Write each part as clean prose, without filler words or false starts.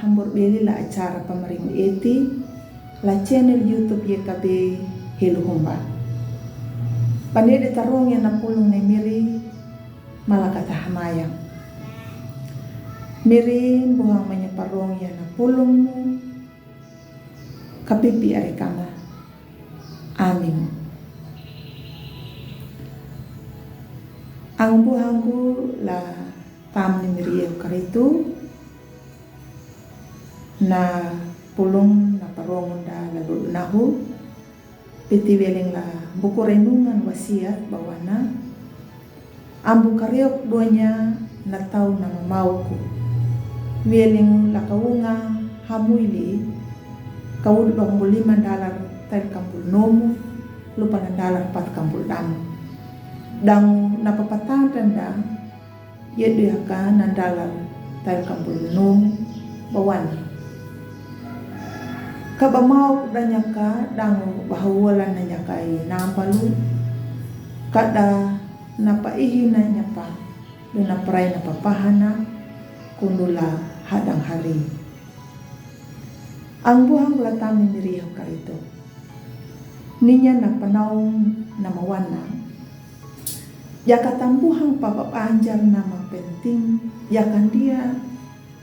hambur beli la acara pameringu eti la channel YouTube YKB Heluhumba. Panede tarong yang napulong na miri malakata hamayang. Mirin buhang manyaparong yang napulong mo kapipi arikama. Amin. Ang buhangku la tam ni miriyo karitu na pulong na parong da lalu nahu piti weleng la buku renungan wasiat bawana ambu karyok duanya na tau na mamauku weleng la kaunga hamuili kawud $25 tel kampul nomu lupa na dalar 4 kampul damu dang napapatan tanda yedu yaka na dalar tel kampul nomu bawana kabamau danya ka dango bahawalan na niya kay nampalu kada napaihi na niya pa doon napray na papahana kundula hadang hari. Ang buhang latam ni miriyo karito ninya na panawang na mawana yakatambuhang papapanjar na mapenting yakan dia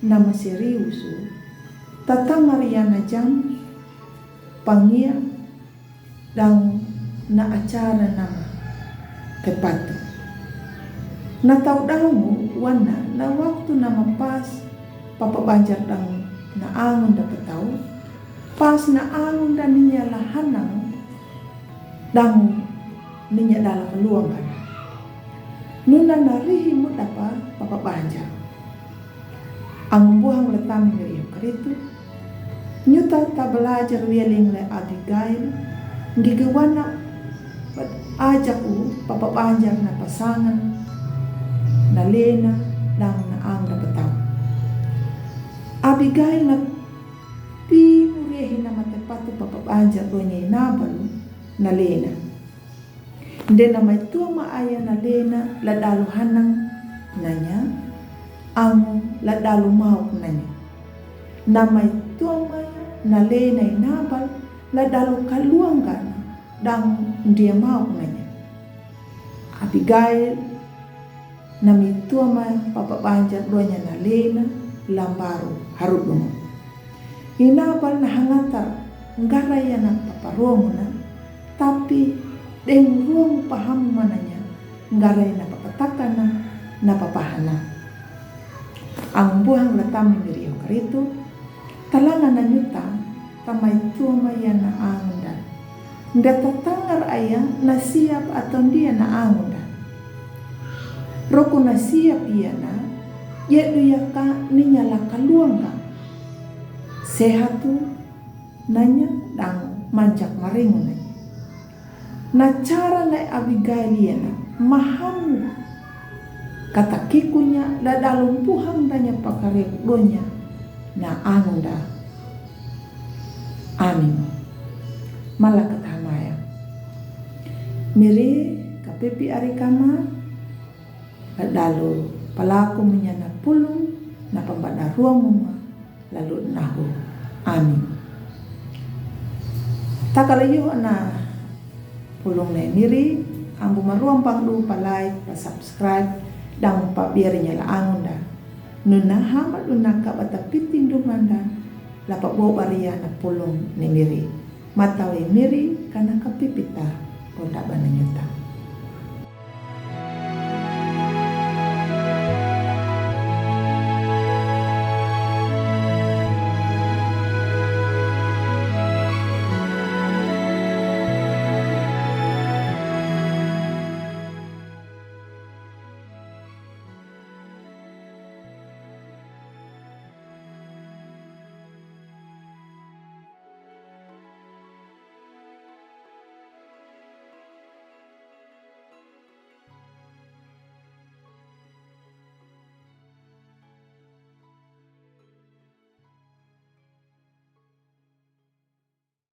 na maseriusu tatang Mariana jam pangia dang na acara nama kepato na tau damu wana na waktu nama pas papa banjar dang na angon dapat tahu pas na angon dan ninya lahanang dang ninya dalam peluangan nuna narihi mudapa papa banjar ang buhang letam ngeriyo karitu nyuta ta belajar weling le Abigail gigawana ajaku papa banjar na pasangan na Lena dang na ang napataw Abigail na pinurehin na matepatu papa banjar donya inabalu na Lena hindi na may tuwa maaya na Lena ladalo hanang nanya ang ladalo mahok nanya na may tuwa na Lena inabal ladalo kaluanggan dang dia mahok nanya Abigail na mitua ma papa banjar doanya na Lena lambaru harudungo inabal na hangatar ngaraya na paparuang na tapi deng ruang paham mananya ngaraya na papatakana na papahana ang buhang latam miriyo karito talangan na nyuta tamay tuwa yan na angundan nda tatangar aya na siap atau dia na angundan roko na siap iya na yedu yaka ninyala kaluanga sehatu nanya dang manjak maringu nanya na cara na Abigail yana mahamu kata kikunya ladalung puhang danya pakarek donya na angunda amin malakat hamaya miri kapipi arikama ladalo palaku menyana pulung na pambada ruang muma lalu nahu amin takalayo na pulong na miri ambu maruang pangdu pa like pa subscribe dang pa biarinya la angonda nuna hama dunaka bata piting dumanda la pa bo baria na pulong ni miri matawi miri kana kapipita ponda bananyuta